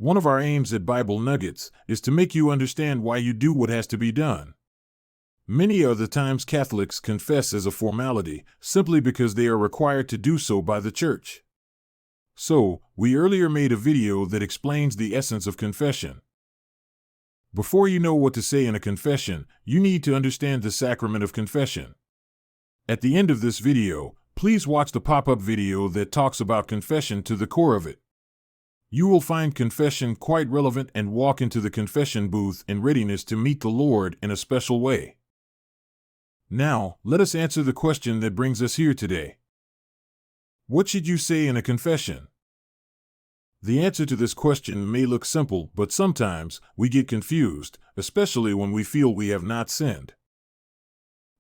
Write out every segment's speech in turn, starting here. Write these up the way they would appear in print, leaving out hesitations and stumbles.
One of our aims at Bible Nuggets is to make you understand why you do what has to be done. Many are the times Catholics confess as a formality, simply because they are required to do so by the Church. So, we earlier made a video that explains the essence of confession. Before you know what to say in a confession, you need to understand the sacrament of confession. At the end of this video, please watch the pop-up video that talks about confession to the core of it. You will find confession quite relevant and walk into the confession booth in readiness to meet the Lord in a special way. Now, let us answer the question that brings us here today. What should you say in a confession? The answer to this question may look simple, but sometimes we get confused, especially when we feel we have not sinned.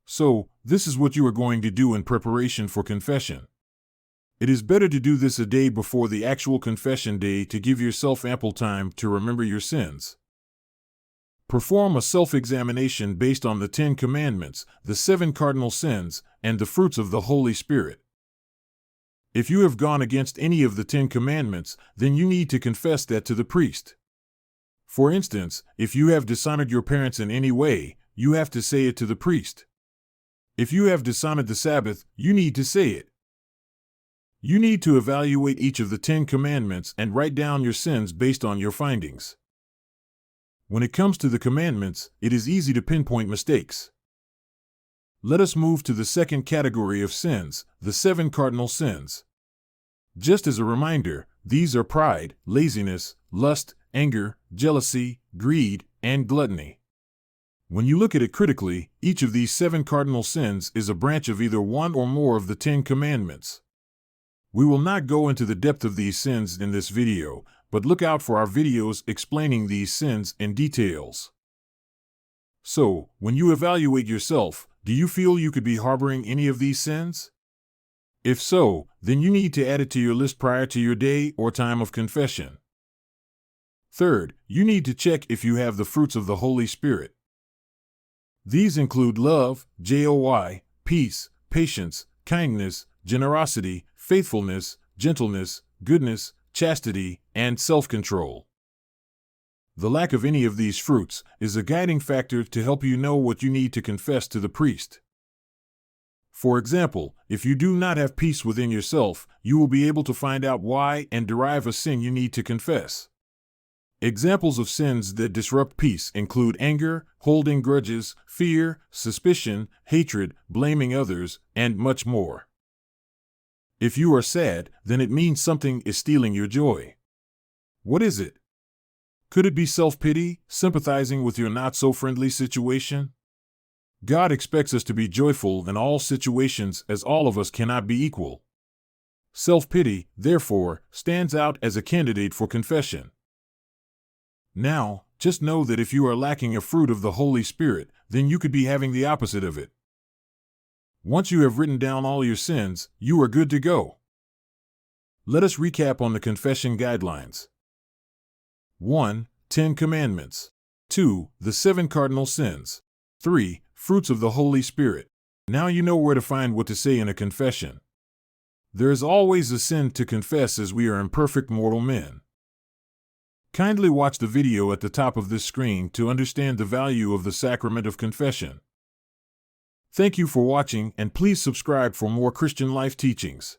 So, this is what you are going to do in preparation for confession. It is better to do this a day before the actual confession day to give yourself ample time to remember your sins. Perform a self-examination based on the 10 Commandments, the 7 cardinal sins, and the fruits of the Holy Spirit. If you have gone against any of the 10 Commandments, then you need to confess that to the priest. For instance, if you have dishonored your parents in any way, you have to say it to the priest. If you have dishonored the Sabbath, you need to say it. You need to evaluate each of the 10 Commandments and write down your sins based on your findings. When it comes to the commandments, it is easy to pinpoint mistakes. Let us move to the second category of sins, the 7 cardinal sins. Just as a reminder, these are pride, laziness, lust, anger, jealousy, greed, and gluttony. When you look at it critically, each of these 7 cardinal sins is a branch of either one or more of the 10 Commandments. We will not go into the depth of these sins in this video, but look out for our videos explaining these sins in details. So, when you evaluate yourself, do you feel you could be harboring any of these sins? If so, then you need to add it to your list prior to your day or time of confession. Third, you need to check if you have the fruits of the Holy Spirit. These include love, joy, peace, patience, kindness, generosity, faithfulness, gentleness, goodness, chastity, and self-control. The lack of any of these fruits is a guiding factor to help you know what you need to confess to the priest. For example, if you do not have peace within yourself, you will be able to find out why and derive a sin you need to confess. Examples of sins that disrupt peace include anger, holding grudges, fear, suspicion, hatred, blaming others, and much more. If you are sad, then it means something is stealing your joy. What is it? Could it be self-pity, sympathizing with your not-so-friendly situation? God expects us to be joyful in all situations, as all of us cannot be equal. Self-pity, therefore, stands out as a candidate for confession. Now, just know that if you are lacking a fruit of the Holy Spirit, then you could be having the opposite of it. Once you have written down all your sins, you are good to go. Let us recap on the confession guidelines. 1. 10 Commandments. 2. The 7 cardinal sins. 3. Fruits of the Holy Spirit. Now you know where to find what to say in a confession. There is always a sin to confess as we are imperfect mortal men. Kindly watch the video at the top of this screen to understand the value of the sacrament of confession. Thank you for watching, and please subscribe for more Christian life teachings.